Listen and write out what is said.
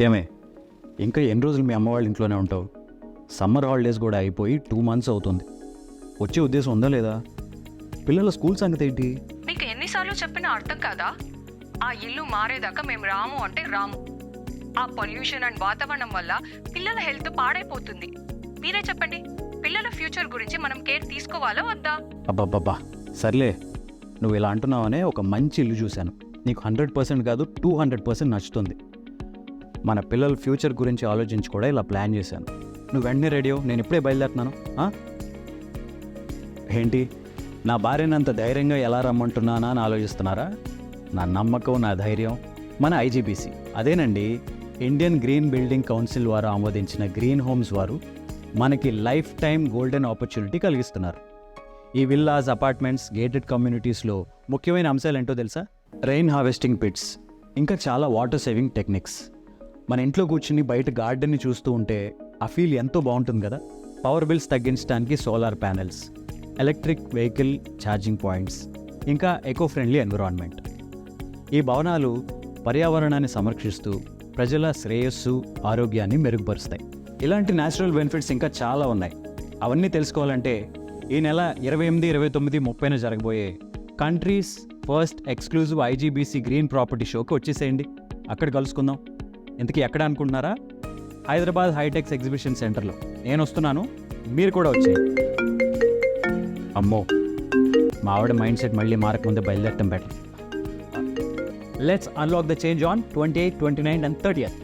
ఏమే ఇంకా ఎన్ని రోజులు మీ అమ్మ వాళ్ళ ఇంట్లోనే ఉంటావు? సమ్మర్ హాలిడేస్ కూడా అయిపోయి 2 months అవుతుంది. వచ్చే ఉద్దేశం ఉందా లేదా? పిల్లల స్కూల్ సంగతి ఏంటి? మీకు ఎన్నిసార్లు చెప్పినా అర్థం కాదా? ఆ ఇల్లు మారేదాకా మేము రాము అంటే రాము. ఆ పొల్యూషన్ అండ్ వాతావరణం వల్ల పిల్లల హెల్త్ పాడైపోతుంది. మీరే చెప్పండి, పిల్లల ఫ్యూచర్ గురించి మనం కేర్ తీసుకోవాలా వద్దా? అబ్బబ్బబ్బా సర్లే, నువ్వు ఇలా అంటున్నావనే ఒక మంచి ఇల్లు చూశాను. నీకు 100% కాదు 200% నచ్చుతుంది. మన పిల్లల ఫ్యూచర్ గురించి ఆలోచించి కూడా ఇలా ప్లాన్ చేశాను. నువ్వు వెంటనే రెడీ అవ్వు, నేను ఇప్పుడే బయలుదేరుతున్నాను. ఏంటి, నా భార్యనంత ధైర్యంగా ఎలా రమ్మంటున్నానా అని ఆలోచిస్తున్నారా? నా నమ్మకం, నా ధైర్యం మన IGBC. అదేనండి, ఇండియన్ గ్రీన్ బిల్డింగ్ కౌన్సిల్ వారు ఆమోదించిన గ్రీన్ హోమ్స్ వారు మనకి లైఫ్ టైం గోల్డెన్ ఆపర్చునిటీ కలిగిస్తున్నారు. ఈ విల్లాస్, అపార్ట్మెంట్స్, గేటెడ్ కమ్యూనిటీస్లో ముఖ్యమైన అంశాలు ఏంటో తెలుసా? రెయిన్ హార్వెస్టింగ్ పిట్స్, ఇంకా చాలా వాటర్ సేవింగ్ టెక్నిక్స్. మన ఇంట్లో కూర్చుని బయట గార్డెన్ని చూస్తూ ఉంటే ఆ ఫీల్ ఎంతో బాగుంటుంది కదా. పవర్ బిల్స్ తగ్గించడానికి solar panels, electric vehicle charging points, ఇంకా ఎకో ఫ్రెండ్లీ ఎన్విరాన్మెంట్. ఈ భవనాలు పర్యావరణాన్ని సంరక్షిస్తూ ప్రజల శ్రేయస్సు, ఆరోగ్యాన్ని మెరుగుపరుస్తాయి. ఇలాంటి న్యాచురల్ బెనిఫిట్స్ ఇంకా చాలా ఉన్నాయి. అవన్నీ తెలుసుకోవాలంటే ఈ నెల 28, 29, 30న జరగబోయే countries first exclusive IGBC green property షోకి వచ్చేసేయండి. అక్కడ కలుసుకుందాం. ఇంతకీ ఎక్కడ అనుకుంటున్నారా? హైదరాబాద్ హైటెక్స్ ఎగ్జిబిషన్ సెంటర్లో. నేను వస్తున్నాను, మీరు కూడా వచ్చేయండి. అమ్మో, మా ఆవిడ మైండ్ సెట్ మళ్ళీ మారకముందే బయలుదేరటం better. Let's unlock the change on 28, 29 and 30th.